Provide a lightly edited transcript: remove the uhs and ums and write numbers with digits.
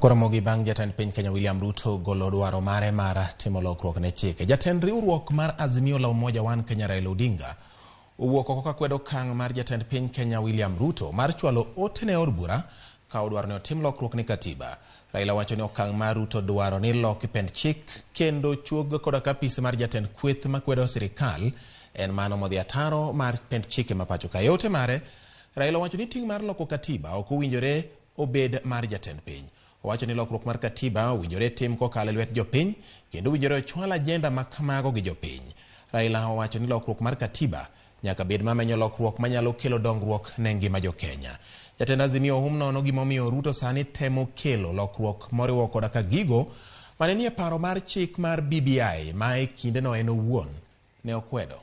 Koromogi bang' jatend piny Kenya William Ruto golo dwaro mare mar timo lokruok ne chike. Jatend riwruok mar Azimio la Umoja One Kenya Raila Odinga owuok oko ka kwedo okang' mar jatend piny Kenya William Ruto mar chwalo ote ne od bura ka odwaro ni otim lokruok ni katiba. Raila wacho ni okang' mar Ruto dwaro ni loki pend chik kendo chuog koda kapisi mar jatend kweth makwedo sirikal en mano modhi ataro mar pend chike mapacho ka. Ote mare Raila wacho ni ting' mar loko katiba ok owinjore obed mar jatend piny. Owacho ni lokruok mar katiba owinjore tim kokalo lwet jopiny kendo owinjore ochwal ajenda ma kamago gi jopiny. Raila owacho ni lokruok mar katiba nyaka bed mamenyo lokruok manyalo kelo dongruok ne ngima jo-Kenya. Jatend Azimio nono gimomiyo Ruto sani temo kelo lokruok moriwo koda ka gigo mane nie paro mar chik mar BBI ma e kindeno en owuon ne okwedo.